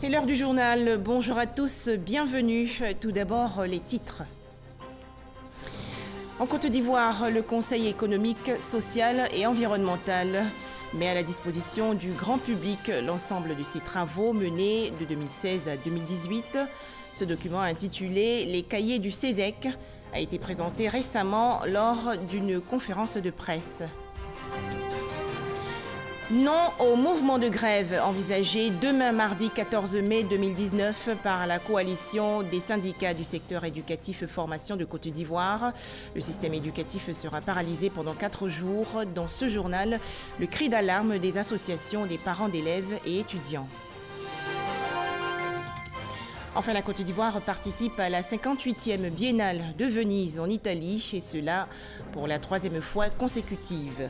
C'est l'heure du journal. Bonjour à tous, bienvenue. Tout d'abord, les titres. En Côte d'Ivoire, le Conseil économique, social et environnemental met à la disposition du grand public l'ensemble de ses travaux menés de 2016 à 2018. Ce document intitulé « Les cahiers du CESEC » a été présenté récemment lors d'une conférence de presse. Non au mouvement de grève envisagé demain mardi 14 mai 2019 par la coalition des syndicats du secteur éducatif et formation de Côte d'Ivoire. Le système éducatif sera paralysé pendant 4 jours. Dans ce journal, le cri d'alarme des associations des parents d'élèves et étudiants. Enfin, la Côte d'Ivoire participe à la 58e Biennale de Venise en Italie, et cela pour la 3e fois consécutive.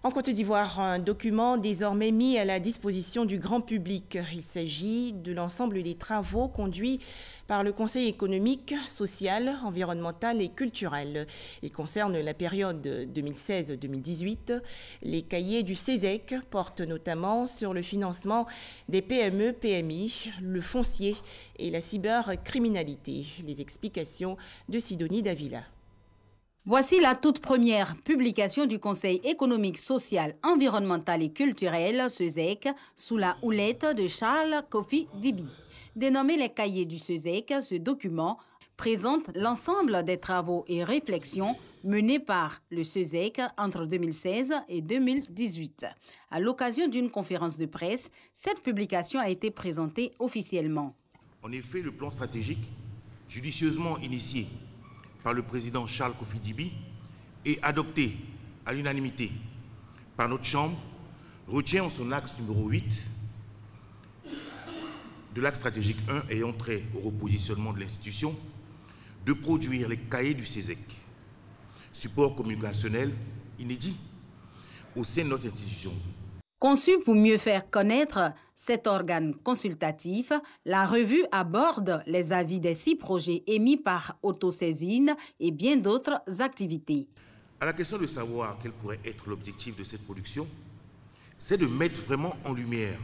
En Côte d'Ivoire, un document désormais mis à la disposition du grand public. Il s'agit de l'ensemble des travaux conduits par le Conseil économique, social, environnemental et culturel. Il concerne la période 2016-2018. Les cahiers du CESEC portent notamment sur le financement des PME, PMI, le foncier et la cybercriminalité. Les explications de Sidonie Davila. Voici la toute première publication du Conseil économique, social, environnemental et culturel, CESEC, sous la houlette de Charles Kofi Dibi. Dénommé les cahiers du CESEC, ce document présente l'ensemble des travaux et réflexions menés par le CESEC entre 2016 et 2018. À l'occasion d'une conférence de presse, cette publication a été présentée officiellement. En effet, le plan stratégique, judicieusement initié par le président Charles Kofi Dibi et adopté à l'unanimité par notre Chambre, retient en son axe numéro 8 de l'axe stratégique 1 ayant trait au repositionnement de l'institution, de produire les cahiers du CESEC, support communicationnel inédit au sein de notre institution. Conçu pour mieux faire connaître cet organe consultatif, la revue aborde les avis des 6 projets émis par autosaisine et bien d'autres activités. À la question de savoir quel pourrait être l'objectif de cette production, c'est de mettre vraiment en lumière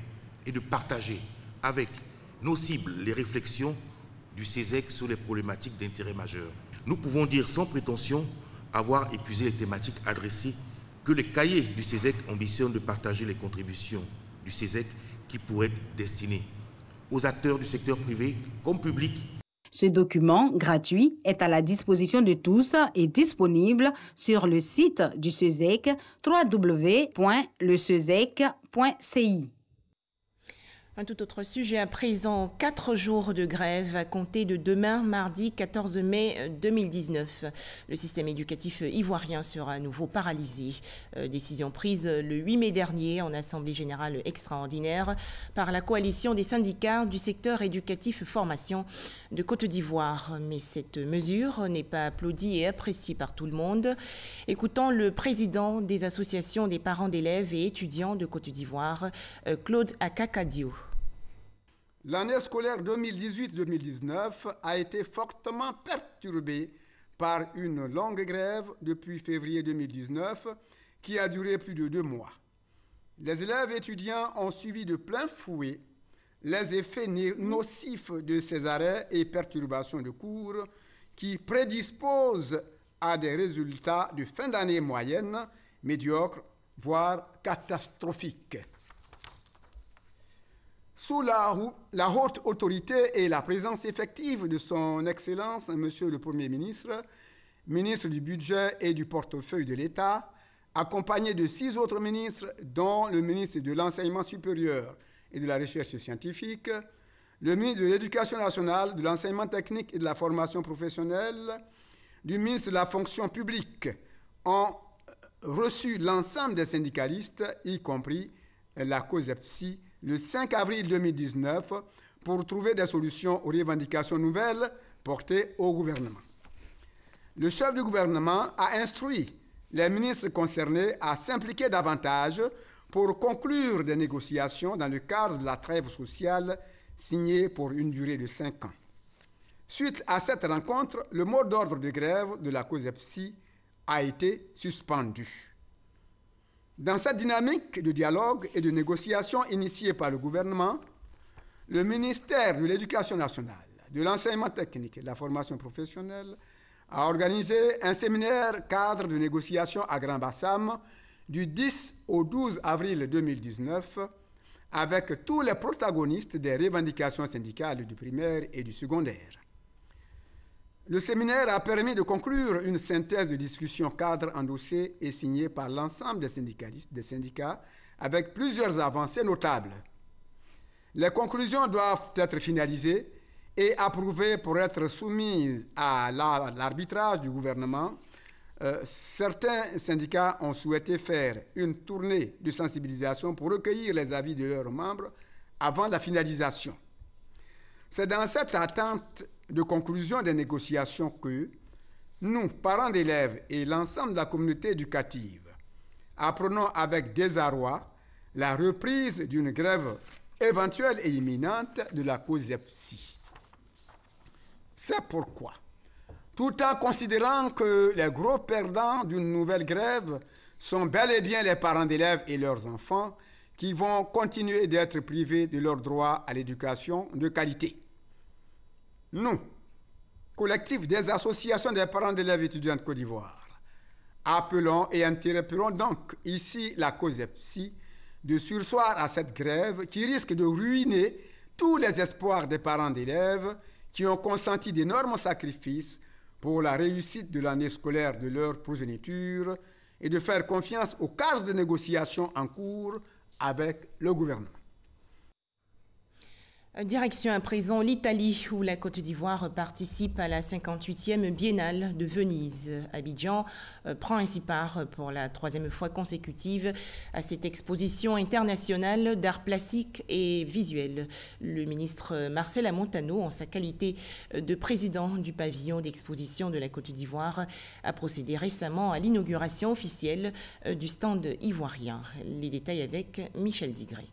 et de partager avec nos cibles les réflexions du CESEC sur les problématiques d'intérêt majeur. Nous pouvons dire sans prétention avoir épuisé les thématiques adressées que les cahiers du CESEC ambitionnent de partager les contributions du CESEC qui pourraient être destinées aux acteurs du secteur privé comme public. Ce document gratuit est à la disposition de tous et disponible sur le site du CESEC www.lecesec.ci. Un tout autre sujet à présent, 4 jours de grève à compter de demain, mardi 14 mai 2019. Le système éducatif ivoirien sera à nouveau paralysé. Décision prise le 8 mai dernier en Assemblée générale extraordinaire par la coalition des syndicats du secteur éducatif formation de Côte d'Ivoire. Mais cette mesure n'est pas applaudie et appréciée par tout le monde. Écoutons le président des associations des parents d'élèves et étudiants de Côte d'Ivoire, Claude Akakadio. L'année scolaire 2018-2019 a été fortement perturbée par une longue grève depuis février 2019 qui a duré plus de 2 mois. Les élèves étudiants ont subi de plein fouet les effets nocifs de ces arrêts et perturbations de cours qui prédisposent à des résultats de fin d'année moyenne, médiocres, voire catastrophiques. Sous la haute autorité et la présence effective de son Excellence, Monsieur le Premier ministre, ministre du Budget et du Portefeuille de l'État, accompagné de 6 autres ministres, dont le ministre de l'Enseignement supérieur et de la Recherche scientifique, le ministre de l'Éducation nationale, de l'Enseignement technique et de la formation professionnelle, du ministre de la Fonction publique, ont reçu l'ensemble des syndicalistes, y compris la COSEPSI, le 5 avril 2019 pour trouver des solutions aux revendications nouvelles portées au gouvernement. Le chef du gouvernement a instruit les ministres concernés à s'impliquer davantage pour conclure des négociations dans le cadre de la trêve sociale signée pour une durée de 5 ans. Suite à cette rencontre, le mot d'ordre de grève de la COSEPSI a été suspendu. Dans cette dynamique de dialogue et de négociation initiée par le gouvernement, le ministère de l'Éducation nationale, de l'enseignement technique et de la formation professionnelle a organisé un séminaire cadre de négociation à Grand-Bassam du 10 au 12 avril 2019 avec tous les protagonistes des revendications syndicales du primaire et du secondaire. Le séminaire a permis de conclure une synthèse de discussion cadre endossée et signée par l'ensemble des syndicalistes, des syndicats, avec plusieurs avancées notables. Les conclusions doivent être finalisées et approuvées pour être soumises à l'arbitrage du gouvernement. Certains syndicats ont souhaité faire une tournée de sensibilisation pour recueillir les avis de leurs membres avant la finalisation. C'est dans cette attente de conclusion des négociations que nous, parents d'élèves et l'ensemble de la communauté éducative, apprenons avec désarroi la reprise d'une grève éventuelle et imminente de la COSEPSI. C'est pourquoi, tout en considérant que les gros perdants d'une nouvelle grève sont bel et bien les parents d'élèves et leurs enfants qui vont continuer d'être privés de leur droit à l'éducation de qualité. Nous, collectif des associations des parents d'élèves étudiants de Côte d'Ivoire, appelons et interpellons donc ici la COSEPSI de surseoir à cette grève qui risque de ruiner tous les espoirs des parents d'élèves qui ont consenti d'énormes sacrifices pour la réussite de l'année scolaire de leur progéniture et de faire confiance au cadre de négociation en cours avec le gouvernement. Direction à présent l'Italie, où la Côte d'Ivoire participe à la 58e Biennale de Venise. Abidjan prend ainsi part pour la 3e fois consécutive à cette exposition internationale d'art plastique et visuel. Le ministre Marcela Montano, en sa qualité de président du pavillon d'exposition de la Côte d'Ivoire, a procédé récemment à l'inauguration officielle du stand ivoirien. Les détails avec Michel Digré.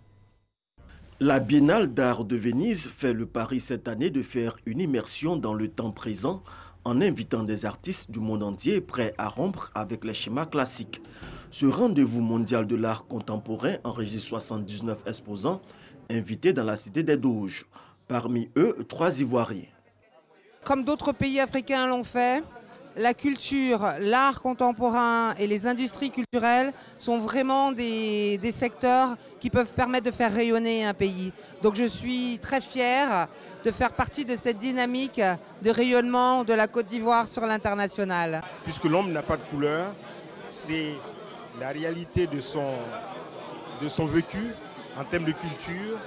La Biennale d'art de Venise fait le pari cette année de faire une immersion dans le temps présent en invitant des artistes du monde entier prêts à rompre avec les schémas classiques. Ce rendez-vous mondial de l'art contemporain enregistre 79 exposants invités dans la cité des Doges. Parmi eux, 3 Ivoiriens. Comme d'autres pays africains l'ont fait, la culture, l'art contemporain et les industries culturelles sont vraiment des secteurs qui peuvent permettre de faire rayonner un pays. Donc je suis très fière de faire partie de cette dynamique de rayonnement de la Côte d'Ivoire sur l'international. Puisque l'homme n'a pas de couleur, c'est la réalité de son vécu en termes de culture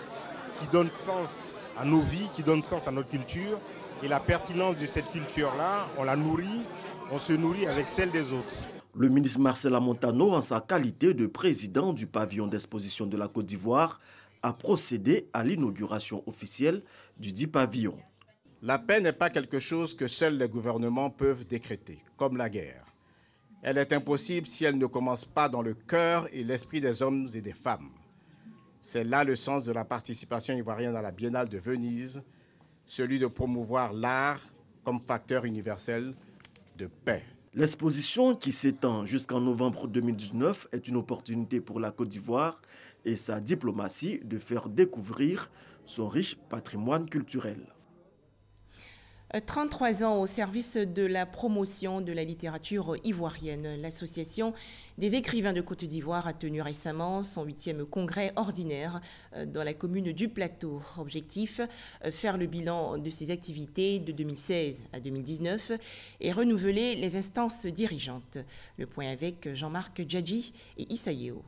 qui donne sens à nos vies, qui donne sens à notre culture. Et la pertinence de cette culture-là, on la nourrit, on se nourrit avec celle des autres. Le ministre Marcela Montano, en sa qualité de président du pavillon d'exposition de la Côte d'Ivoire, a procédé à l'inauguration officielle du dit pavillon. La paix n'est pas quelque chose que seuls les gouvernements peuvent décréter, comme la guerre. Elle est impossible si elle ne commence pas dans le cœur et l'esprit des hommes et des femmes. C'est là le sens de la participation ivoirienne à la Biennale de Venise, celui de promouvoir l'art comme facteur universel de paix. L'exposition qui s'étend jusqu'en novembre 2019 est une opportunité pour la Côte d'Ivoire et sa diplomatie de faire découvrir son riche patrimoine culturel. 33 ans au service de la promotion de la littérature ivoirienne. L'Association des écrivains de Côte d'Ivoire a tenu récemment son 8e congrès ordinaire dans la commune du Plateau. Objectif, faire le bilan de ses activités de 2016 à 2019 et renouveler les instances dirigeantes. Le point avec Jean-Marc Djadji et Issa Yeo.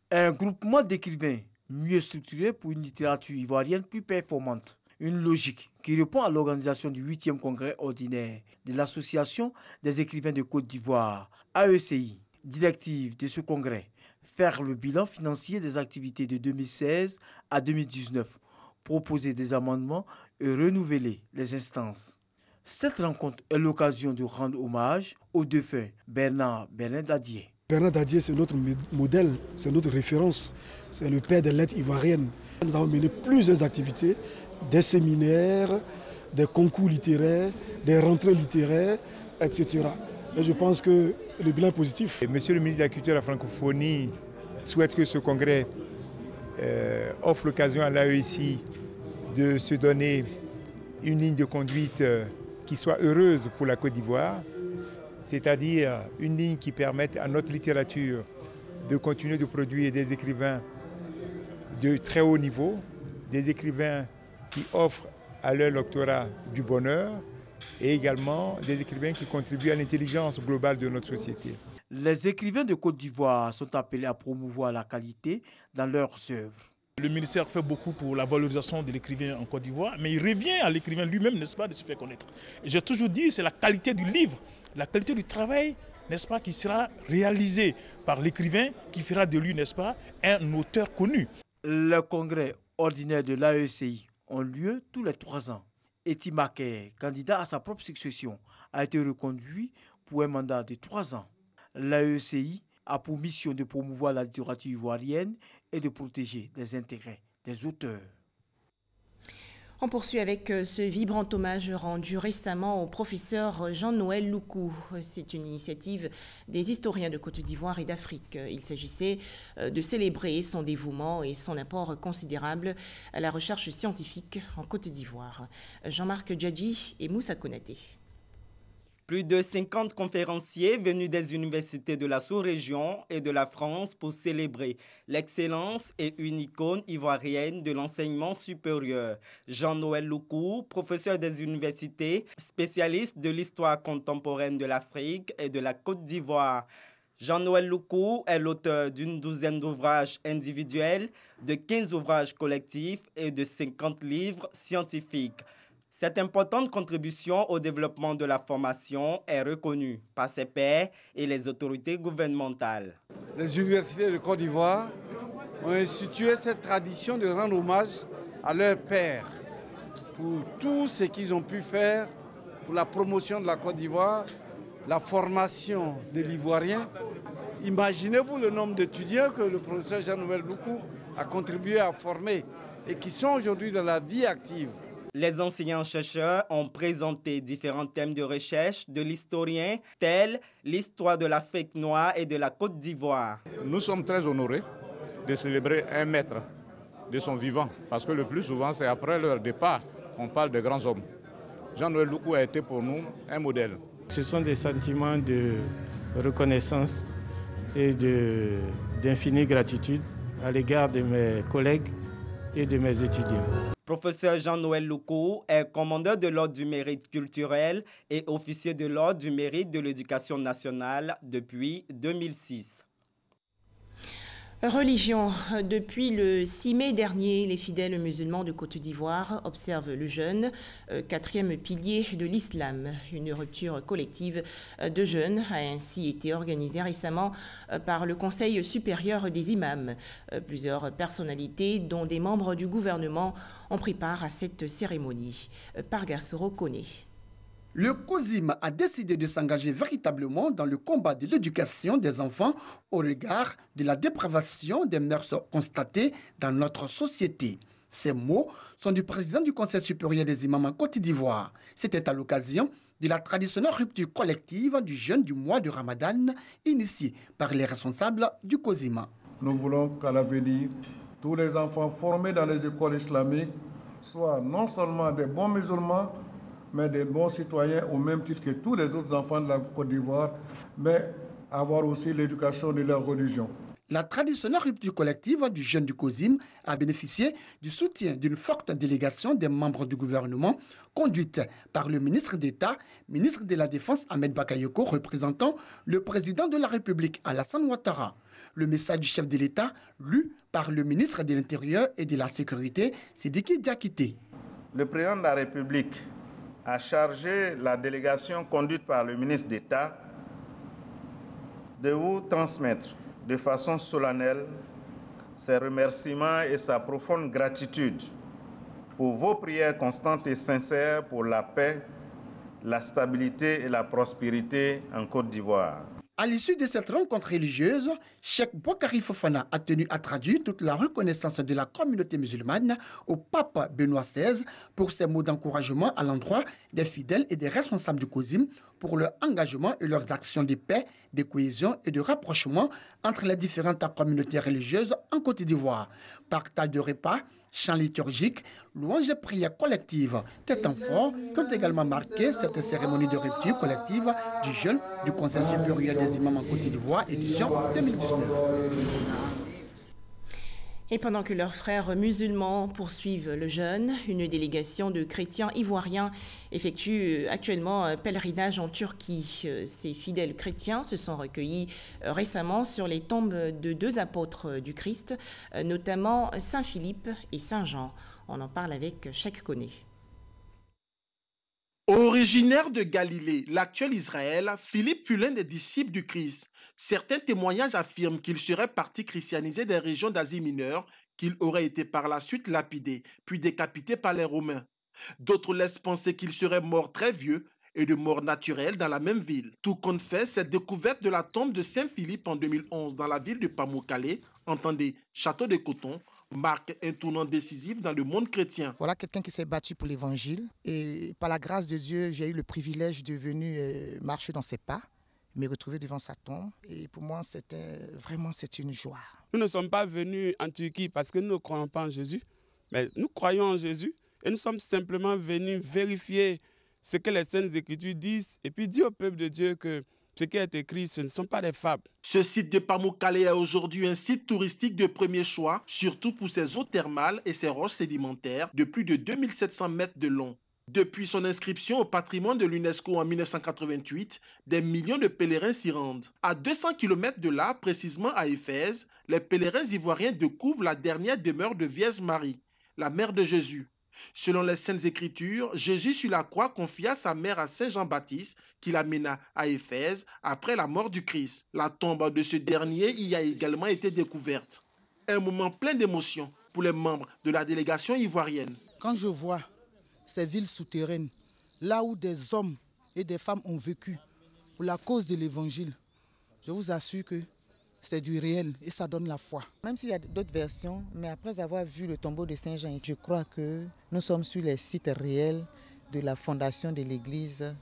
Un groupement d'écrivains mieux structuré pour une littérature ivoirienne plus performante. Une logique qui répond à l'organisation du 8e congrès ordinaire de l'Association des écrivains de Côte d'Ivoire, AECI. Directive de ce congrès, faire le bilan financier des activités de 2016 à 2019, proposer des amendements et renouveler les instances. Cette rencontre est l'occasion de rendre hommage au défunt Bernard Dadier. Bernard Dadier, c'est notre modèle, c'est notre référence, c'est le père des lettres ivoiriennes. Nous avons mené plusieurs activités, des séminaires, des concours littéraires, des rentrées littéraires, etc. Et je pense que le bilan est positif. Monsieur le ministre de la Culture et de la Francophonie souhaite que ce congrès offre l'occasion à l'AESI de se donner une ligne de conduite qui soit heureuse pour la Côte d'Ivoire, c'est-à-dire une ligne qui permette à notre littérature de continuer de produire des écrivains de très haut niveau, des écrivains qui offrent à leur lectorat du bonheur et également des écrivains qui contribuent à l'intelligence globale de notre société. Les écrivains de Côte d'Ivoire sont appelés à promouvoir la qualité dans leurs œuvres. Le ministère fait beaucoup pour la valorisation de l'écrivain en Côte d'Ivoire, mais il revient à l'écrivain lui-même, n'est-ce pas, de se faire connaître. J'ai toujours dit, c'est la qualité du livre, la qualité du travail, n'est-ce pas, qui sera réalisée par l'écrivain, qui fera de lui, n'est-ce pas, un auteur connu. Le congrès ordinaire de l'AECI ont lieu tous les 3 ans. Eti Maké, candidat à sa propre succession, a été reconduit pour un mandat de 3 ans. L'AECI a pour mission de promouvoir la littérature ivoirienne et de protéger les intérêts des auteurs. On poursuit avec ce vibrant hommage rendu récemment au professeur Jean-Noël Loukou. C'est une initiative des historiens de Côte d'Ivoire et d'Afrique. Il s'agissait de célébrer son dévouement et son apport considérable à la recherche scientifique en Côte d'Ivoire. Jean-Marc Djadji et Moussa Konaté. Plus de 50 conférenciers venus des universités de la sous-région et de la France pour célébrer l'excellence et une icône ivoirienne de l'enseignement supérieur. Jean-Noël Loukou, professeur des universités, spécialiste de l'histoire contemporaine de l'Afrique et de la Côte d'Ivoire. Jean-Noël Loukou est l'auteur d'une 12aine d'ouvrages individuels, de 15 ouvrages collectifs et de 50 livres scientifiques. Cette importante contribution au développement de la formation est reconnue par ses pairs et les autorités gouvernementales. Les universités de Côte d'Ivoire ont institué cette tradition de rendre hommage à leurs pairs pour tout ce qu'ils ont pu faire pour la promotion de la Côte d'Ivoire, la formation de l'Ivoirien. Imaginez-vous le nombre d'étudiants que le professeur Jean-Noël Loukou a contribué à former et qui sont aujourd'hui dans la vie active. Les enseignants-chercheurs ont présenté différents thèmes de recherche de l'historien, tels l'histoire de l'Afrique noire et de la Côte d'Ivoire. Nous sommes très honorés de célébrer un maître de son vivant, parce que le plus souvent, c'est après leur départ qu'on parle de grands hommes. Jean-Noël Loukou a été pour nous un modèle. Ce sont des sentiments de reconnaissance et d'infinie gratitude à l'égard de mes collègues et de mes étudiants. Professeur Jean-Noël Loukou est commandeur de l'Ordre du mérite culturel et officier de l'Ordre du mérite de l'éducation nationale depuis 2006. Religion. Depuis le 6 mai dernier, les fidèles musulmans de Côte d'Ivoire observent le jeûne, 4e pilier de l'islam. Une rupture collective de jeûne a ainsi été organisée récemment par le Conseil supérieur des imams. Plusieurs personnalités, dont des membres du gouvernement, ont pris part à cette cérémonie. Pargassoro connaît. Le COSIM a décidé de s'engager véritablement dans le combat de l'éducation des enfants au regard de la dépravation des mœurs constatées dans notre société. Ces mots sont du président du Conseil supérieur des imams en Côte d'Ivoire. C'était à l'occasion de la traditionnelle rupture collective du jeûne du mois de Ramadan initiée par les responsables du COSIM. Nous voulons qu'à l'avenir, tous les enfants formés dans les écoles islamiques soient non seulement des bons musulmans, mais des bons citoyens au même titre que tous les autres enfants de la Côte d'Ivoire, mais avoir aussi l'éducation de leur religion. La traditionnelle rupture collective du jeûne du COSIM a bénéficié du soutien d'une forte délégation des membres du gouvernement, conduite par le ministre d'État, ministre de la Défense Ahmed Bakayoko, représentant le président de la République Alassane Ouattara. Le message du chef de l'État, lu par le ministre de l'Intérieur et de la Sécurité, Sidiki Diakité. Le président de la République a chargé la délégation conduite par le ministre d'État de vous transmettre de façon solennelle ses remerciements et sa profonde gratitude pour vos prières constantes et sincères pour la paix, la stabilité et la prospérité en Côte d'Ivoire. À l'issue de cette rencontre religieuse, Cheikh Boukari Fofana a tenu à traduire toute la reconnaissance de la communauté musulmane au pape Benoît XVI pour ses mots d'encouragement à l'endroit des fidèles et des responsables du COSIM pour leur engagement et leurs actions de paix, de cohésion et de rapprochement entre les différentes communautés religieuses en Côte d'Ivoire. Partage de repas, chants liturgiques, louanges et prières collectives, des temps forts qui ont également marqué cette cérémonie de rupture collective du jeûne du Conseil supérieur des imams en Côte d'Ivoire, édition 2019. Et pendant que leurs frères musulmans poursuivent le jeûne, une délégation de chrétiens ivoiriens effectue actuellement un pèlerinage en Turquie. Ces fidèles chrétiens se sont recueillis récemment sur les tombes de deux apôtres du Christ, notamment Saint Philippe et Saint Jean. On en parle avec Cheikh Koné. Originaire de Galilée, l'actuel Israël, Philippe fut l'un des disciples du Christ. Certains témoignages affirment qu'il serait parti christianiser des régions d'Asie mineure, qu'il aurait été par la suite lapidé, puis décapité par les Romains. D'autres laissent penser qu'il serait mort très vieux et de mort naturelle dans la même ville. Tout compte fait, cette découverte de la tombe de Saint Philippe en 2011 dans la ville de Pamukkale, entendez Château de Coton, marque un tournant décisif dans le monde chrétien. Voilà quelqu'un qui s'est battu pour l'évangile et par la grâce de Dieu, j'ai eu le privilège de venir marcher dans ses pas, me retrouver devant sa tombe et pour moi c'est une joie. Nous ne sommes pas venus en Turquie parce que nous ne croyons pas en Jésus, mais nous croyons en Jésus et nous sommes simplement venus vérifier ce que les Saintes Écritures disent et puis dire au peuple de Dieu que ce qui est écrit, ce ne sont pas des fables. Ce site de Pamukkale est aujourd'hui un site touristique de premier choix, surtout pour ses eaux thermales et ses roches sédimentaires de plus de 2700 mètres de long. Depuis son inscription au patrimoine de l'UNESCO en 1988, des millions de pèlerins s'y rendent. À 200 km de là, précisément à Éphèse, les pèlerins ivoiriens découvrent la dernière demeure de Vierge Marie, la mère de Jésus. Selon les Saintes Écritures, Jésus sur la croix confia sa mère à Saint Jean-Baptiste qui l'amena à Éphèse après la mort du Christ. La tombe de ce dernier y a également été découverte. Un moment plein d'émotion pour les membres de la délégation ivoirienne. Quand je vois ces villes souterraines, là où des hommes et des femmes ont vécu pour la cause de l'évangile, je vous assure que c'est du réel et ça donne la foi. Même s'il y a d'autres versions, mais après avoir vu le tombeau de Saint-Jean, je crois que nous sommes sur les sites réels de la fondation de l'église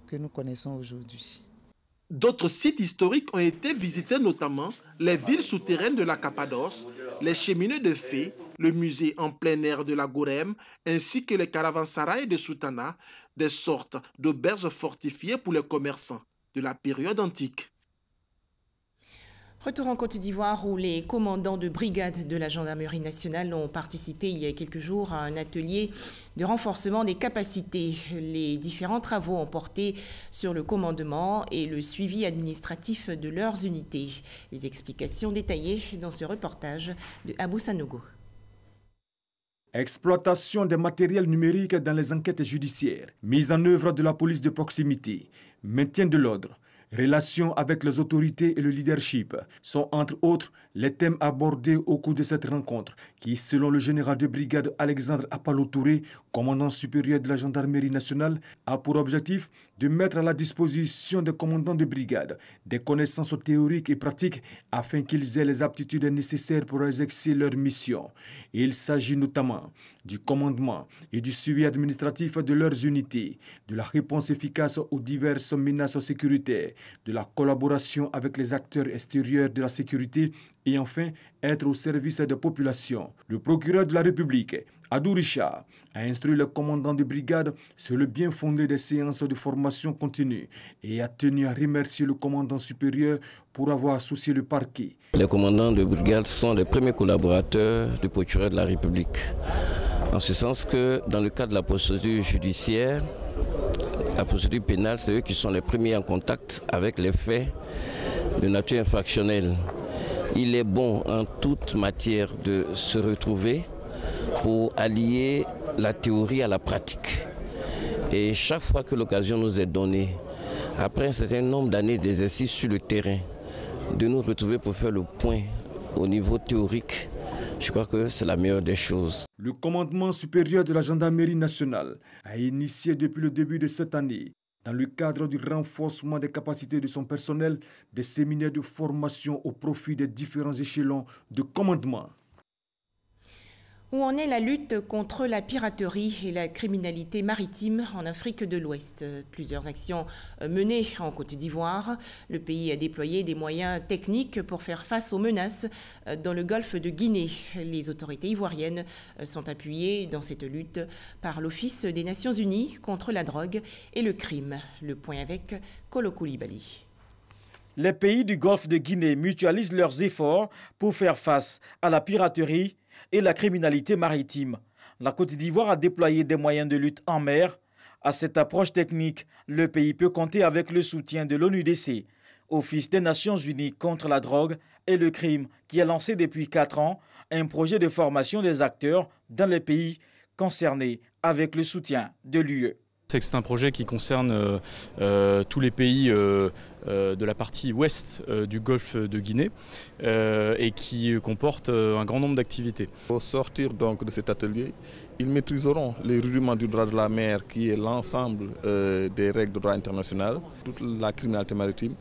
que nous connaissons aujourd'hui. D'autres sites historiques ont été visités, notamment les villes souterraines de la Cappadoce, les cheminées de Fès, le musée en plein air de la Gorème, ainsi que les caravansérails de Soutana, des sortes d'auberges fortifiées pour les commerçants de la période antique. Retour en Côte d'Ivoire où les commandants de brigade de la gendarmerie nationale ont participé il y a quelques jours à un atelier de renforcement des capacités. Les différents travaux ont porté sur le commandement et le suivi administratif de leurs unités. Les explications détaillées dans ce reportage de Abou Sanogo. Exploitation des matériels numériques dans les enquêtes judiciaires, mise en œuvre de la police de proximité, maintien de l'ordre, relations avec les autorités et le leadership sont entre autres les thèmes abordés au cours de cette rencontre qui, selon le général de brigade Alexandre Apalo Touré, commandant supérieur de la gendarmerie nationale, a pour objectif de mettre à la disposition des commandants de brigade des connaissances théoriques et pratiques afin qu'ils aient les aptitudes nécessaires pour exercer leur mission. Il s'agit notamment du commandement et du suivi administratif de leurs unités, de la réponse efficace aux diverses menaces sécuritaires, de la collaboration avec les acteurs extérieurs de la sécurité et enfin être au service des populations. Le procureur de la République, Adou Richard, a instruit le commandant de brigade sur le bien fondé des séances de formation continue et a tenu à remercier le commandant supérieur pour avoir associé le parquet. Les commandants de brigade sont les premiers collaborateurs du procureur de la République. En ce sens que dans le cadre de la procédure judiciaire, la procédure pénale, c'est eux qui sont les premiers en contact avec les faits de nature infractionnelle. Il est bon en toute matière de se retrouver pour allier la théorie à la pratique. Et chaque fois que l'occasion nous est donnée, après un certain nombre d'années d'exercice sur le terrain, de nous retrouver pour faire le point au niveau théorique, je crois que c'est la meilleure des choses. Le commandement supérieur de la gendarmerie nationale a initié depuis le début de cette année, dans le cadre du renforcement des capacités de son personnel, des séminaires de formation au profit des différents échelons de commandement. Où en est la lutte contre la piraterie et la criminalité maritime en Afrique de l'Ouest? Plusieurs actions menées en Côte d'Ivoire. Le pays a déployé des moyens techniques pour faire face aux menaces dans le golfe de Guinée. Les autorités ivoiriennes sont appuyées dans cette lutte par l'Office des Nations Unies contre la drogue et le crime. Le point avec Kolo Koulibaly. Les pays du golfe de Guinée mutualisent leurs efforts pour faire face à la piraterie et la criminalité maritime. La Côte d'Ivoire a déployé des moyens de lutte en mer. À cette approche technique, le pays peut compter avec le soutien de l'ONUDC, Office des Nations Unies contre la drogue et le crime, qui a lancé depuis 4 ans un projet de formation des acteurs dans les pays concernés avec le soutien de l'UE. C'est un projet qui concerne tous les pays de la partie ouest du golfe de Guinée et qui comporte un grand nombre d'activités. Au sortir donc de cet atelier, ils maîtriseront les rudiments du droit de la mer qui est l'ensemble des règles de droit international, toute la criminalité maritime,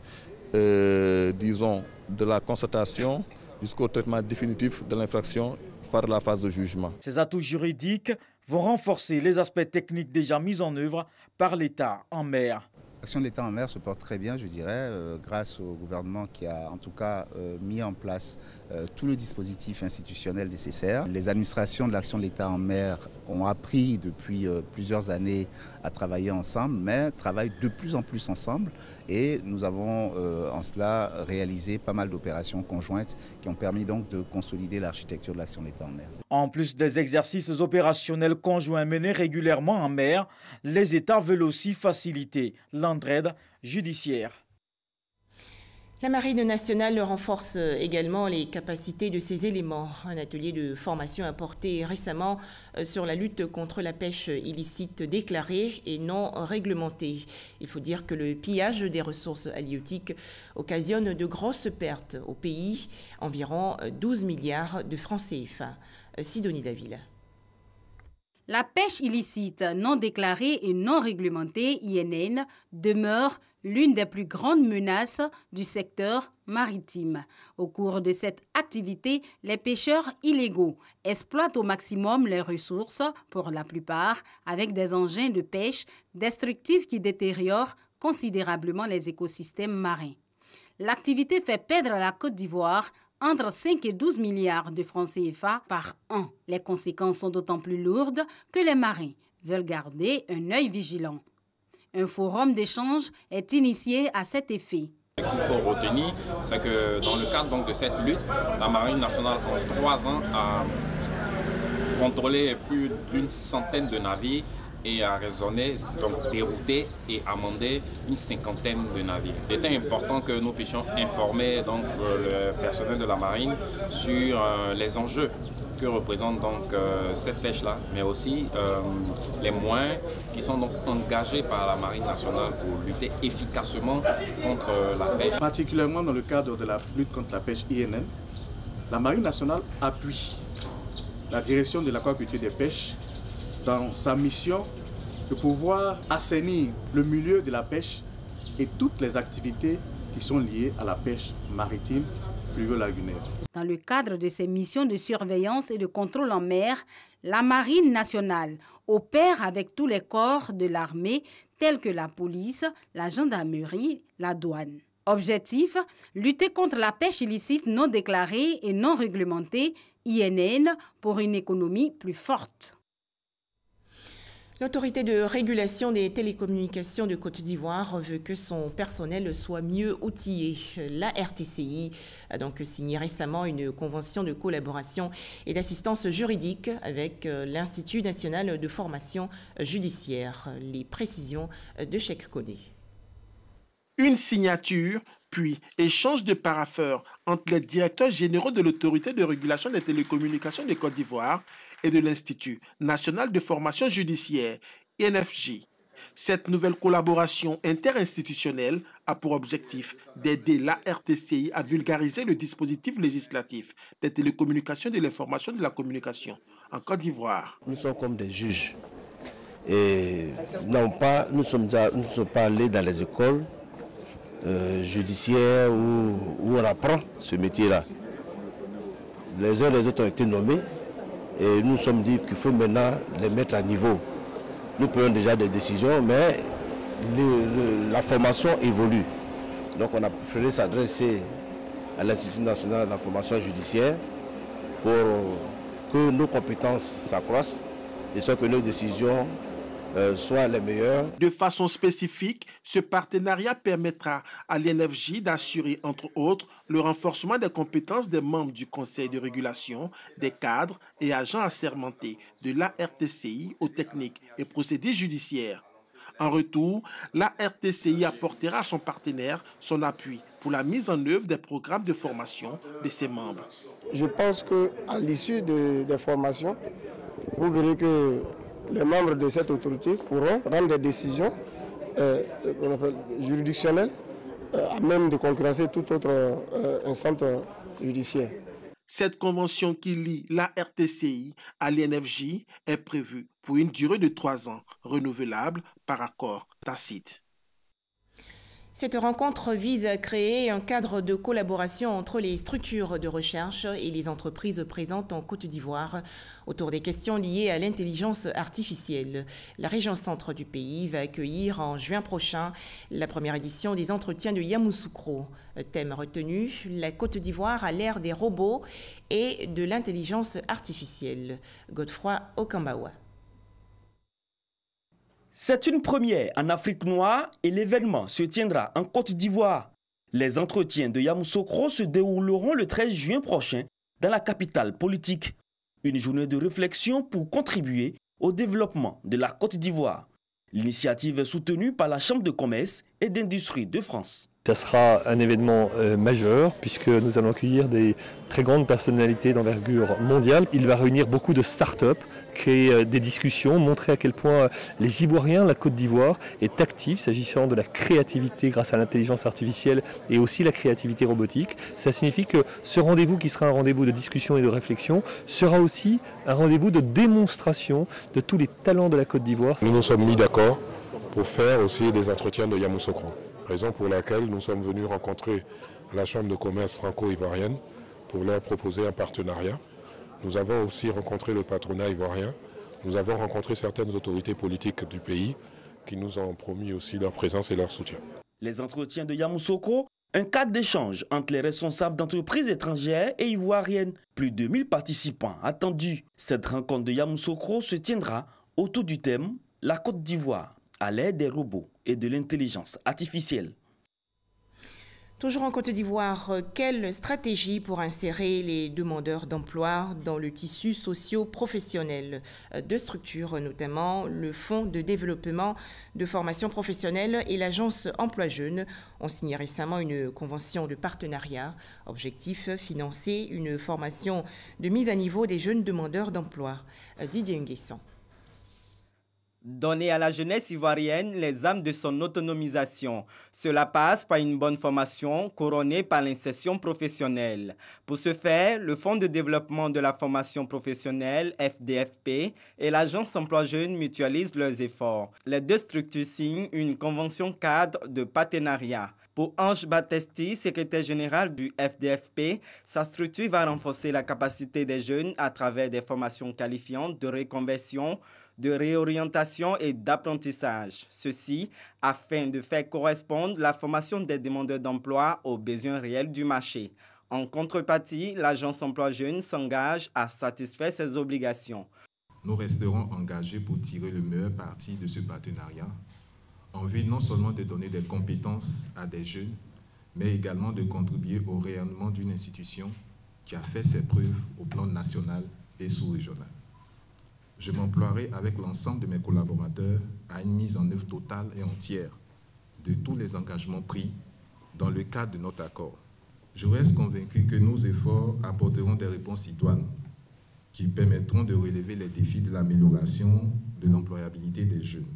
disons de la constatation jusqu'au traitement définitif de l'infraction par la phase de jugement. Ces atouts juridiques vont renforcer les aspects techniques déjà mis en œuvre par l'État en mer. L'action de l'État en mer se porte très bien, je dirais, grâce au gouvernement qui a en tout cas mis en place tout le dispositif institutionnel nécessaire. Les administrations de l'action de l'État en mer ont appris depuis plusieurs années à travailler ensemble, mais travaillent de plus en plus ensemble. Et nous avons en cela réalisé pas mal d'opérations conjointes qui ont permis donc de consolider l'architecture de l'action de l'État en mer. En plus des exercices opérationnels conjoints menés régulièrement en mer, les États veulent aussi faciliter l'entraide judiciaire. La Marine nationale renforce également les capacités de ses éléments. Un atelier de formation a porté récemment sur la lutte contre la pêche illicite déclarée et non réglementée. Il faut dire que le pillage des ressources halieutiques occasionne de grosses pertes au pays, environ 12 milliards de francs CFA. Sidonie Daville. La pêche illicite non déclarée et non réglementée, INN, demeure l'une des plus grandes menaces du secteur maritime. Au cours de cette activité, les pêcheurs illégaux exploitent au maximum les ressources, pour la plupart avec des engins de pêche destructifs qui détériorent considérablement les écosystèmes marins. L'activité fait perdre à la Côte d'Ivoire entre 5 et 12 milliards de francs CFA par an. Les conséquences sont d'autant plus lourdes que les marins veulent garder un œil vigilant. Un forum d'échange est initié à cet effet. Ce qu'il faut retenir, c'est que dans le cadre donc, de cette lutte, la Marine nationale en 3 ans a contrôlé plus d'une centaine de navires et a raisonné, donc dérouté et amendé une 50aine de navires. Il était important que nous puissions informer donc, le personnel de la Marine sur les enjeux que représente donc cette pêche-là, mais aussi les moyens qui sont donc engagés par la Marine nationale pour lutter efficacement contre la pêche. Particulièrement dans le cadre de la lutte contre la pêche INN, la Marine nationale appuie la direction de l'aquaculture des pêches dans sa mission de pouvoir assainir le milieu de la pêche et toutes les activités qui sont liées à la pêche maritime fluvio-lagunaire. Dans le cadre de ses missions de surveillance et de contrôle en mer, la Marine nationale opère avec tous les corps de l'armée tels que la police, la gendarmerie, la douane. Objectif, lutter contre la pêche illicite non déclarée et non réglementée, INN, pour une économie plus forte. L'autorité de régulation des télécommunications de Côte d'Ivoire veut que son personnel soit mieux outillé. La RTCI a donc signé récemment une convention de collaboration et d'assistance juridique avec l'Institut national de formation judiciaire. Les précisions de Cheikh Koné. Une signature, puis échange de parapheurs entre les directeurs généraux de l'autorité de régulation des télécommunications de Côte d'Ivoire et de l'Institut national de formation judiciaire, INFJ. Cette nouvelle collaboration interinstitutionnelle a pour objectif d'aider la RTCI à vulgariser le dispositif législatif des télécommunications, de l'information et de la communication en Côte d'Ivoire. Nous sommes comme des juges et nous ne sommes pas allés dans les écoles judiciaires où on apprend ce métier-là. Les uns et les autres ont été nommés Et nous nous sommes dit qu'il faut maintenant les mettre à niveau. Nous prenons déjà des décisions, mais la formation évolue. Donc on a préféré s'adresser à l'Institut national de la formation judiciaire pour que nos compétences s'accroissent et soit que nos décisions soient les meilleures. De façon spécifique, ce partenariat permettra à l'INFJ d'assurer, entre autres, le renforcement des compétences des membres du Conseil de régulation, des cadres et agents assermentés de l'ARTCI aux techniques et procédés judiciaires. En retour, l'ARTCI apportera à son partenaire son appui pour la mise en œuvre des programmes de formation de ses membres. Je pense qu'à l'issue des formations, vous verrez que les membres de cette autorité pourront prendre des décisions juridictionnelles à même de concurrencer toute autre instance judiciaire. Cette convention qui lie la RTCI à l'INFJ est prévue pour une durée de 3 ans, renouvelable par accord tacite. Cette rencontre vise à créer un cadre de collaboration entre les structures de recherche et les entreprises présentes en Côte d'Ivoire autour des questions liées à l'intelligence artificielle. La région centre du pays va accueillir en juin prochain la première édition des entretiens de Yamoussoukro. Thème retenu, la Côte d'Ivoire à l'ère des robots et de l'intelligence artificielle. Godefroy Okambawa. C'est une première en Afrique noire et l'événement se tiendra en Côte d'Ivoire. Les entretiens de Yamoussoukro se dérouleront le 13 juin prochain dans la capitale politique. Une journée de réflexion pour contribuer au développement de la Côte d'Ivoire. L'initiative est soutenue par la Chambre de commerce et d'industrie de France. Ça sera un événement majeur puisque nous allons accueillir des très grandes personnalités d'envergure mondiale. Il va réunir beaucoup de start-up, créer des discussions, montrer à quel point les Ivoiriens, la Côte d'Ivoire, est active s'agissant de la créativité grâce à l'intelligence artificielle et aussi la créativité robotique. Ça signifie que ce rendez-vous qui sera un rendez-vous de discussion et de réflexion sera aussi un rendez-vous de démonstration de tous les talents de la Côte d'Ivoire. Nous nous sommes mis d'accord pour faire aussi des entretiens de Yamoussoukro. Raison pour laquelle nous sommes venus rencontrer la Chambre de commerce franco-ivoirienne pour leur proposer un partenariat. Nous avons aussi rencontré le patronat ivoirien. Nous avons rencontré certaines autorités politiques du pays qui nous ont promis aussi leur présence et leur soutien. Les entretiens de Yamoussoukro, un cadre d'échange entre les responsables d'entreprises étrangères et ivoiriennes. Plus de 1000 participants attendus. Cette rencontre de Yamoussoukro se tiendra autour du thème « La Côte d'Ivoire à l'ère des robots et de l'intelligence artificielle ». Toujours en Côte d'Ivoire, quelle stratégie pour insérer les demandeurs d'emploi dans le tissu socio-professionnel? Deux structures, notamment le Fonds de développement de formation professionnelle et l'Agence Emploi Jeunes, ont signé récemment une convention de partenariat. Objectif, financer une formation de mise à niveau des jeunes demandeurs d'emploi. Didier Nguesson. Donner à la jeunesse ivoirienne les armes de son autonomisation. Cela passe par une bonne formation couronnée par l'insertion professionnelle. Pour ce faire, le Fonds de développement de la formation professionnelle, FDFP, et l'Agence Emploi Jeunes mutualisent leurs efforts. Les deux structures signent une convention cadre de partenariat. Pour Ange Battesti, secrétaire général du FDFP, sa structure va renforcer la capacité des jeunes à travers des formations qualifiantes de reconversion, de réorientation et d'apprentissage. Ceci afin de faire correspondre la formation des demandeurs d'emploi aux besoins réels du marché. En contrepartie, l'Agence Emploi Jeunes s'engage à satisfaire ses obligations. Nous resterons engagés pour tirer le meilleur parti de ce partenariat, en vue non seulement de donner des compétences à des jeunes, mais également de contribuer au rayonnement d'une institution qui a fait ses preuves au plan national et sous-régional. Je m'emploierai avec l'ensemble de mes collaborateurs à une mise en œuvre totale et entière de tous les engagements pris dans le cadre de notre accord. Je reste convaincu que nos efforts apporteront des réponses idoines qui permettront de relever les défis de l'amélioration de l'employabilité des jeunes.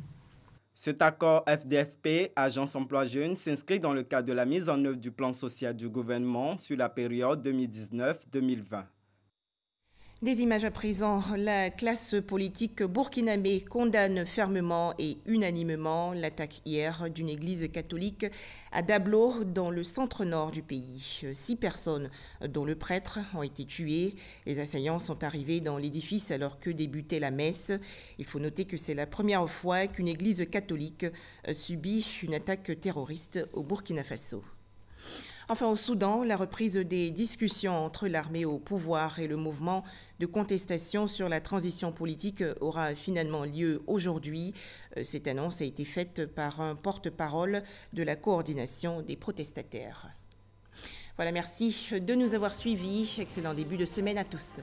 Cet accord FDFP, Agence Emploi Jeunes, s'inscrit dans le cadre de la mise en œuvre du plan social du gouvernement sur la période 2019-2020. Des images à présent. La classe politique burkinabé condamne fermement et unanimement l'attaque hier d'une église catholique à Dablo, dans le centre-nord du pays. 6 personnes, dont le prêtre, ont été tuées. Les assaillants sont arrivés dans l'édifice alors que débutait la messe. Il faut noter que c'est la première fois qu'une église catholique subit une attaque terroriste au Burkina Faso. Enfin, au Soudan, la reprise des discussions entre l'armée au pouvoir et le mouvement de contestation sur la transition politique aura finalement lieu aujourd'hui. Cette annonce a été faite par un porte-parole de la coordination des protestataires. Voilà, merci de nous avoir suivis. Excellent début de semaine à tous.